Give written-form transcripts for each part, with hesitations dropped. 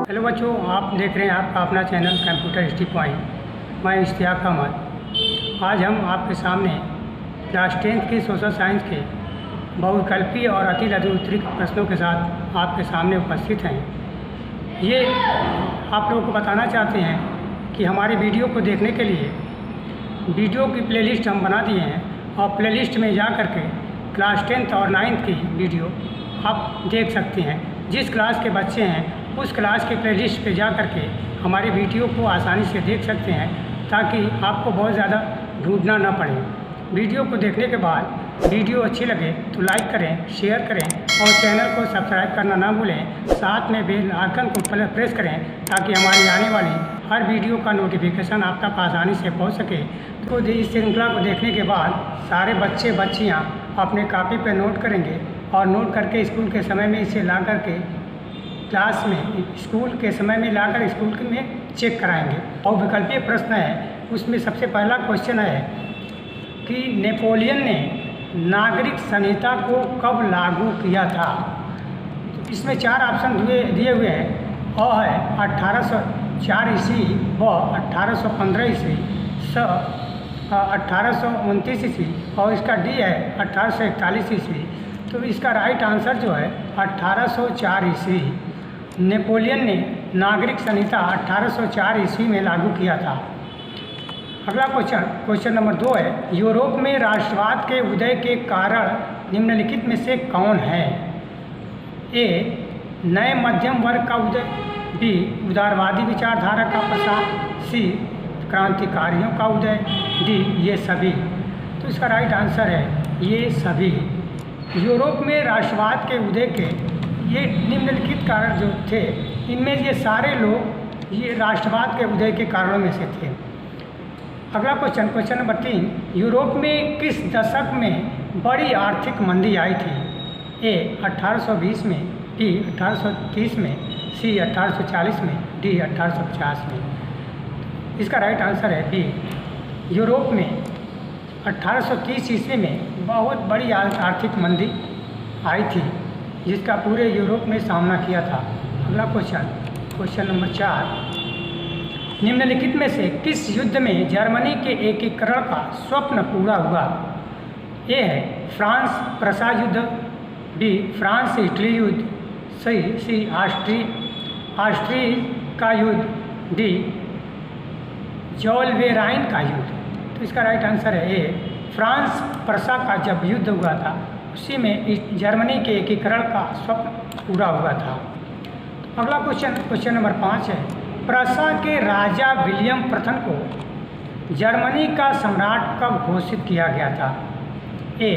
Hello बच्चों, आप देख रहे हैं आपका अपना चैनल कंप्यूटर हिस्ट्री पॉइंट। मैं इश्तियाक अहमद। आज हम आपके सामने क्लास 10th के सोशल साइंस के बहुविकल्पीय और अति लघु उत्तरीय प्रश्नों के साथ आपके सामने उपस्थित हैं। ये आप लोगों को बताना चाहते हैं कि हमारे वीडियो को देखने के लिए वीडियो की प्लेलिस्ट हम बना दिए हैं और प्लेलिस्ट में जा कर के क्लास 10th और 9th की वीडियो आप देख सकते हैं। जिस क्लास के बच्चे हैं उस क्लास के प्लेलिस्ट पे जा कर के हमारे वीडियो को आसानी से देख सकते हैं, ताकि आपको बहुत ज़्यादा ढूंढना ना पड़े। वीडियो को देखने के बाद वीडियो अच्छी लगे तो लाइक करें, शेयर करें और चैनल को सब्सक्राइब करना ना भूलें। साथ में बेल आइकन को प्रेस करें ताकि हमारी आने वाली हर वीडियो का नोटिफिकेशन आप तक आसानी से पहुंच सके। तो इस श्रृंखला को देखने के बाद सारे बच्चे बच्चियां अपने कॉपी पर नोट करेंगे और नोट करके स्कूल के समय में इसे ला करके क्लास में स्कूल के समय में लाकर स्कूल में चेक कराएंगे। और विकल्पीय प्रश्न है, उसमें सबसे पहला क्वेश्चन है कि नेपोलियन ने नागरिक संहिता को कब लागू किया था। तो इसमें 4 ऑप्शन दिए हुए हैं। अ है 1804 ईस्वी, ब 1815 ईस्वी, स 1829 ईस्वी और इसका डी है 1841 ईस्वी। तो इसका राइट आंसर जो है 1804 ईस्वी। नेपोलियन ने नागरिक संहिता 1804 ईस्वी में लागू किया था। अगला क्वेश्चन नंबर 2 है, यूरोप में राष्ट्रवाद के उदय के कारण निम्नलिखित में से कौन है। ए नए मध्यम वर्ग का उदय, बी उदारवादी विचारधारा का प्रसार, सी क्रांतिकारियों का उदय, डी ये सभी। तो इसका राइट आंसर है ये सभी। यूरोप में राष्ट्रवाद के उदय के ये निम्नलिखित कारण जो थे, इनमें ये सारे लोग ये राष्ट्रवाद के उदय के कारणों में से थे। अगला क्वेश्चन नंबर 3, यूरोप में किस दशक में बड़ी आर्थिक मंदी आई थी। ए 1820 में, बी 1830 में, सी 1840 में, डी 1850 में। इसका राइट आंसर है बी। यूरोप में 1830 ईस्वी में बहुत बड़ी आर्थिक मंदी आई थी, जिसका पूरे यूरोप में सामना किया था। अगला क्वेश्चन नंबर 4, निम्नलिखित में से किस युद्ध में जर्मनी के एकीकरण का स्वप्न पूरा हुआ। ए है फ्रांस प्रसा युद्ध, बी फ्रांस इटली युद्ध, सी ऑस्ट्री का युद्ध, डी जोल्वेराइन का युद्ध। तो इसका राइट आंसर है ए फ्रांस प्रसा का जब युद्ध हुआ था उसी में जर्मनी के एकीकरण का स्वप्न पूरा हुआ था। तो अगला क्वेश्चन नंबर 5 है, प्रसा के राजा विलियम प्रथम को जर्मनी का सम्राट कब घोषित किया गया था। ए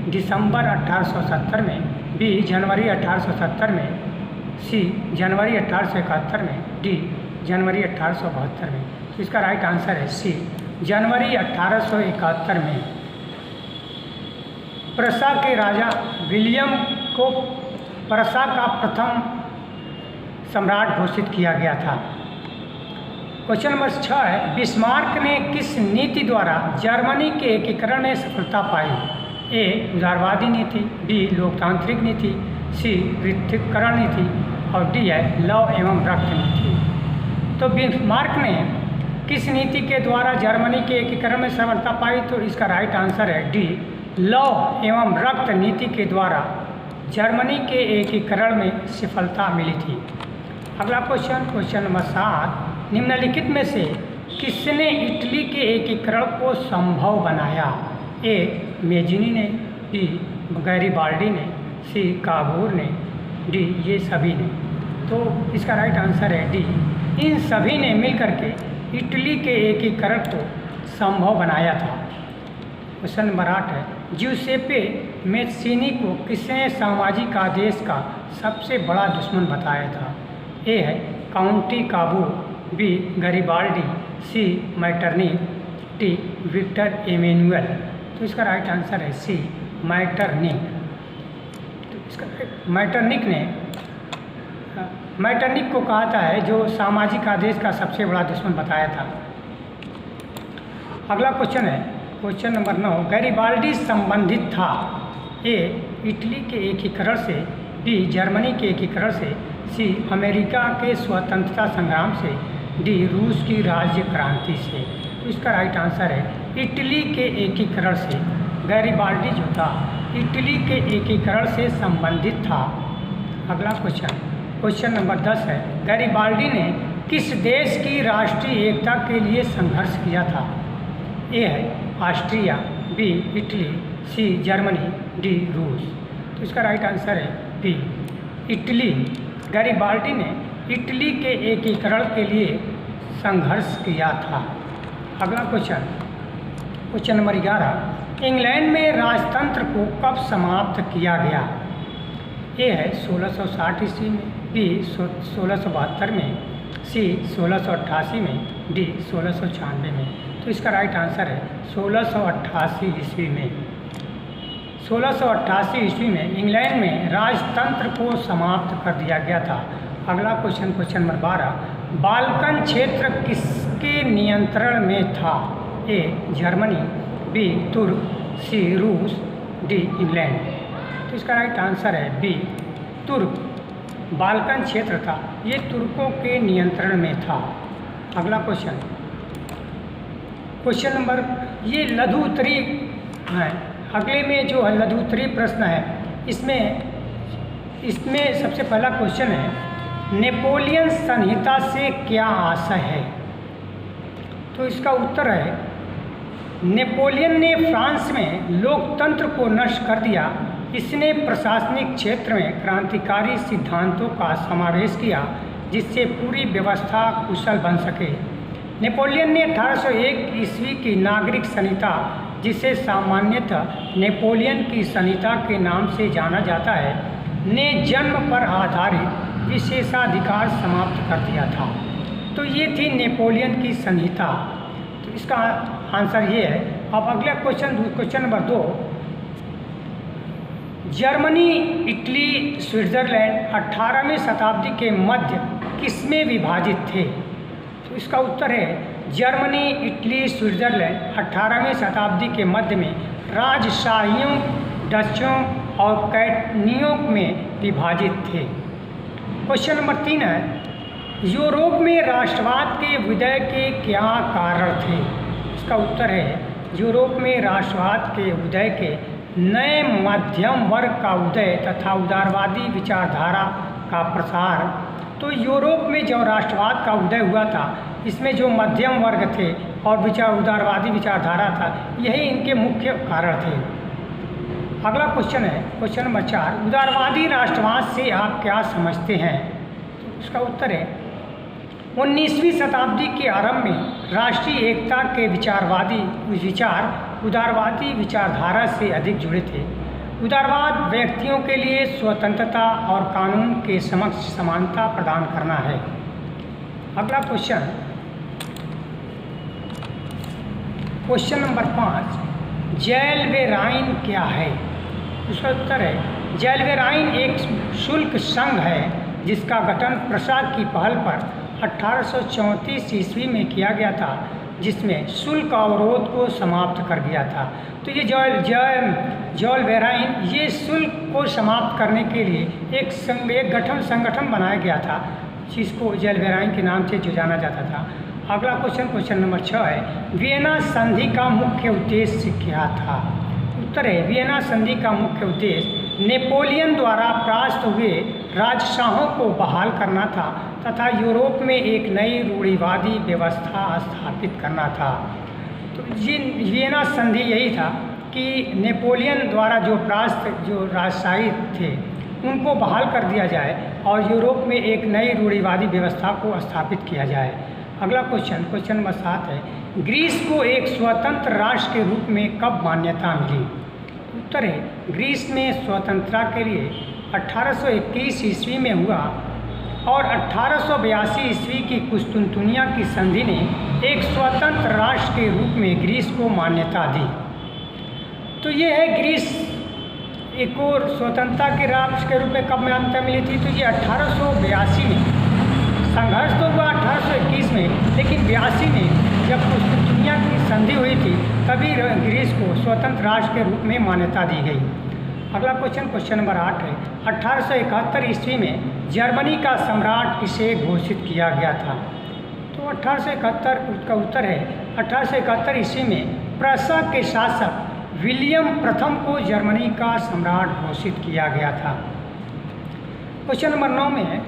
दिसंबर 1870 में, बी जनवरी 1870 में, सी जनवरी 1871 में, डी जनवरी 1872 में। तो इसका राइट आंसर है सी जनवरी 1871 में। प्रसा के राजा विलियम को प्रसा का प्रथम सम्राट घोषित किया गया था। क्वेश्चन नंबर 6 है, बिस्मार्क ने किस नीति द्वारा जर्मनी के एकीकरण में सफलता पाई। ए उदारवादी नीति, बी लोकतांत्रिक नीति, सी पृथक्करण नीति और डी है लव एवं रक्त नीति। तो बिस्मार्क ने किस नीति के द्वारा जर्मनी के एकीकरण में सफलता पाई। तो इसका राइट आंसर है डी लव एवं रक्त नीति के द्वारा जर्मनी के एकीकरण में सफलता मिली थी। अगला क्वेश्चन नंबर 7, निम्नलिखित में से किसने इटली के एकीकरण को संभव बनाया। ए मेजिनी ने, बी गैरीबाल्डी ने, सी काबूर ने, डी ये सभी ने। तो इसका राइट आंसर है डी इन सभी ने मिलकर के इटली के एकीकरण को संभव बनाया था। क्वेश्चन नंबर 8 है, ज्यूसेप्पे मैत्सिनी को किसने सामाजिक आदेश का सबसे बड़ा दुश्मन बताया था। ए है काउंटी काबू, बी गैरीबाल्डी, सी मैटरनिक, डी विक्टर एमेनुअल। तो इसका राइट आंसर है सी मैटरनिक। तो इसका मैटरनिक को कहा था है जो सामाजिक आदेश का सबसे बड़ा दुश्मन बताया था। अगला क्वेश्चन नंबर 9, गैरीबाल्डी संबंधित था। ए इटली के एकीकरण से, बी जर्मनी के एकीकरण से, सी अमेरिका के स्वतंत्रता संग्राम से, डी रूस की राज्य क्रांति से। तो इसका राइट आंसर है इटली के एकीकरण से। गैरिबाल्डी जो था इटली के एकीकरण से संबंधित था। अगला क्वेश्चन नंबर 10 है, गैरिबाल्डी ने किस देश की राष्ट्रीय एकता के लिए संघर्ष किया था? ए है Austria, B Italy, C Germany, D रूस। तो इसका राइट आंसर है बी इटली। गैरिबाल्डी ने इटली के एकीकरण के लिए संघर्ष किया था। अगला क्वेश्चन नंबर 11, इंग्लैंड में राजतंत्र को कब समाप्त किया गया? ए है 1660 ईस्वी में, बी 1672 में, सी 1688 में, डी 1696 में। तो इसका राइट आंसर है 1688 ईस्वी में। 1688 ईस्वी में इंग्लैंड में राजतंत्र को समाप्त कर दिया गया था। अगला क्वेश्चन नंबर 12, बाल्कन क्षेत्र किसके नियंत्रण में था? ए जर्मनी, बी तुर्क, सी रूस, डी इंग्लैंड। तो इसका राइट आंसर है बी तुर्क। बाल्कन क्षेत्र था ये तुर्कों के नियंत्रण में था। अगला क्वेश्चन नंबर, ये लघु उत्तरीय है। अगले में जो है लघु उत्तरीय प्रश्न है, इसमें सबसे पहला क्वेश्चन है, नेपोलियन संहिता से क्या आशय है? तो इसका उत्तर है, नेपोलियन ने फ्रांस में लोकतंत्र को नष्ट कर दिया। इसने प्रशासनिक क्षेत्र में क्रांतिकारी सिद्धांतों का समावेश किया जिससे पूरी व्यवस्था कुशल बन सके। नेपोलियन ने 1801 ईस्वी की नागरिक संहिता, जिसे सामान्यतः नेपोलियन की संहिता के नाम से जाना जाता है, ने जन्म पर आधारित विशेषाधिकार समाप्त कर दिया था। तो ये थी नेपोलियन की संहिता। तो इसका आंसर ये है। अब अगला question number 2, Germany, Italy, Switzerland 18वीं शताब्दी के मध्य किसमें विभाजित थे? तो इसका उत्तर है, जर्मनी, इटली, स्विट्जरलैंड 18वीं शताब्दी के मध्य में राजशाहियों, डचों और कैटनियों में विभाजित थे। क्वेश्चन नंबर 3 है, यूरोप में राष्ट्रवाद के उदय के क्या कारण थे? इसका उत्तर है, यूरोप में राष्ट्रवाद के उदय के नए मध्यम वर्ग का उदय तथा उदारवादी विचारधारा का प्रसार। तो यूरोप में जो राष्ट्रवाद का उदय हुआ था, इसमें जो मध्यम वर्ग थे और उदारवादी विचारधारा था, यही इनके मुख्य कारण थे। अगला क्वेश्चन है क्वेश्चन नंबर 4, उदारवादी राष्ट्रवाद से आप क्या समझते हैं? तो इसका उत्तर है, 19वीं शताब्दी के आरंभ में राष्ट्रीय एकता के विचार उदारवादी विचारधारा से अधिक जुड़े थे। उदारवाद व्यक्तियों के लिए स्वतंत्रता और कानून के समक्ष समानता प्रदान करना है। अगला क्वेश्चन नंबर 5, जैल वे राइन क्या है? उसका उत्तर है, जैल वे राइन एक शुल्क संघ है जिसका गठन प्रशा की पहल पर 1834 ईस्वी में किया गया था, जिसमें शुल्क अवरोध को समाप्त कर दिया था। तो ये जैल वे राइन ये शुल्क को समाप्त करने के लिए एक संगठन बनाया गया था, जिसको जैल वे राइन के नाम से जो जाना जाता था। अगला क्वेश्चन नंबर 6 है, वियना संधि का मुख्य उद्देश्य क्या था? उत्तर है, वियना संधि का मुख्य उद्देश्य नेपोलियन द्वारा परास्त हुए राजशाहों को बहाल करना था तथा यूरोप में एक नई रूढ़िवादी व्यवस्था स्थापित करना था। तो ये वियना संधि यही था कि नेपोलियन द्वारा जो परास्त जो राजशाही थे उनको बहाल कर दिया जाए और यूरोप में एक नई रूढ़िवादी व्यवस्था को स्थापित किया जाए। अगला क्वेश्चन नंबर 7 है, ग्रीस को एक स्वतंत्र राष्ट्र के रूप में कब मान्यता मिली? उत्तर है, ग्रीस में स्वतंत्रता के लिए 1821 ईस्वी में हुआ और 1882 ईस्वी की कुस्तुनतुनिया की संधि ने एक स्वतंत्र राष्ट्र के रूप में ग्रीस को मान्यता दी। तो ये है ग्रीस एक और स्वतंत्रता के राष्ट्र के रूप में कब मान्यता मिली थी? तो ये 1882 में। संघर्ष तो हुआ 1821 में, लेकिन 82 में जब कुस्तुनतुनिया की संधि हुई थी तभी ग्रीस को स्वतंत्र राष्ट्र के रूप में मान्यता दी गई। अगला क्वेश्चन नंबर 8 है, 1871 ईस्वी में जर्मनी का सम्राट किसे घोषित किया गया था? तो 1871 का उत्तर है 1871 ईस्वी में प्रसा के शासक विलियम प्रथम को जर्मनी का सम्राट घोषित किया गया था। क्वेश्चन नंबर 9 में है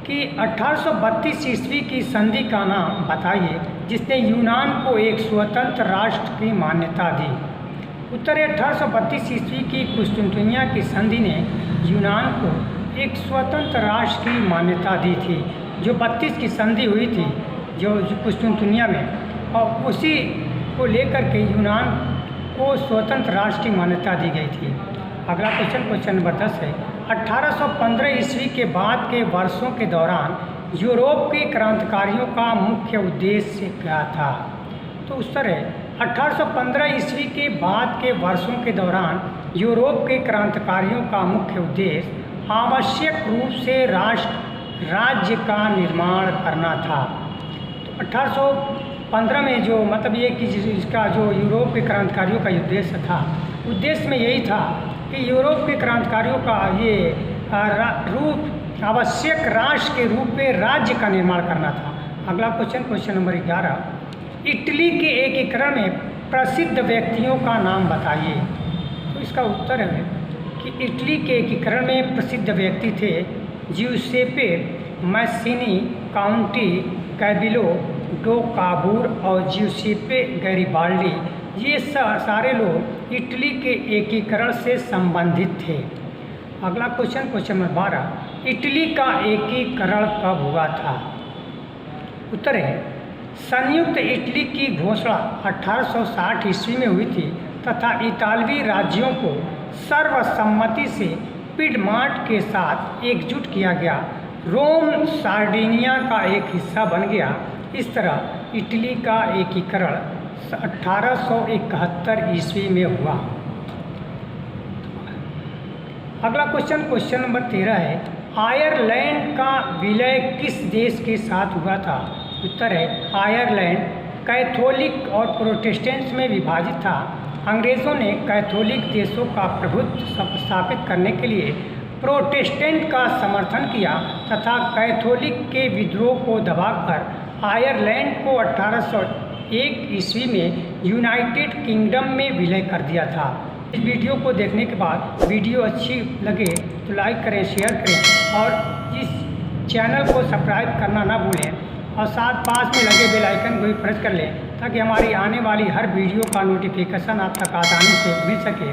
कि 1832 ईस्वी की संधि का नाम बताइए जिसने यूनान को एक स्वतंत्र राष्ट्र की मान्यता दी। उत्तर है 1832 ईस्वी की कुस्तुनतुनिया की संधि ने यूनान को एक स्वतंत्र राष्ट्र की मान्यता दी थी। जो 32 की संधि हुई थी जो कुस्तुनतुनिया में, और उसी को लेकर के यूनान को स्वतंत्र राष्ट्र की मान्यता दी गई थी। अगला क्वेश्चन नंबर 10 है, 1815 ईस्वी के बाद के वर्षों के दौरान यूरोप के क्रांतिकारियों का मुख्य उद्देश्य क्या था? तो उत्तर है 1815 ईस्वी के बाद के वर्षों के दौरान यूरोप के क्रांतिकारियों का मुख्य उद्देश्य आवश्यक रूप से राज्य का निर्माण करना था। तो 1815 में जो मतलब ये कि इसका जो यूरोप के क्रांतिकारियों का उद्देश्य था, उद्देश्य में यही था कि यूरोप के क्रांतिकारियों का ये रूप आवश्यक राष्ट्र के रूप में राज्य का निर्माण करना था। अगला क्वेश्चन नंबर 11, इटली के एकीकरण में प्रसिद्ध व्यक्तियों का नाम बताइए। तो इसका उत्तर है कि इटली के एकीकरण में प्रसिद्ध व्यक्ति थे जिउसेप्पे मैस्सिनी, काउंटी कैबिलो डो काबूर और जिउसेप्पे गैरिबाल्डी। ये सारे लोग इटली के एकीकरण से संबंधित थे। अगला क्वेश्चन नंबर 12, इटली का एकीकरण कब हुआ था? उत्तर है संयुक्त इटली की घोषणा 1860 ईस्वी में हुई थी तथा इतालवी राज्यों को सर्वसम्मति से पिडमांट के साथ एकजुट किया गया। रोम सार्डिनिया का एक हिस्सा बन गया। इस तरह इटली का एकीकरण 1871 ईस्वी में हुआ। अगला क्वेश्चन नंबर 13 है, आयरलैंड का विलय किस देश के साथ हुआ था? उत्तर है आयरलैंड कैथोलिक और प्रोटेस्टेंट्स में विभाजित था। अंग्रेज़ों ने कैथोलिक देशों का प्रभुत्व स्थापित करने के लिए प्रोटेस्टेंट का समर्थन किया तथा कैथोलिक के विद्रोह को दबाकर आयरलैंड को 1801 ईस्वी में यूनाइटेड किंगडम में विलय कर दिया था। इस वीडियो को देखने के बाद वीडियो अच्छी लगे तो लाइक करें, शेयर करें और इस चैनल को सब्सक्राइब करना ना भूलें और साथ पास में लगे बेल आइकन को भी प्रेस कर लें ताकि हमारी आने वाली हर वीडियो का नोटिफिकेशन आप तक आसानी से मिल सके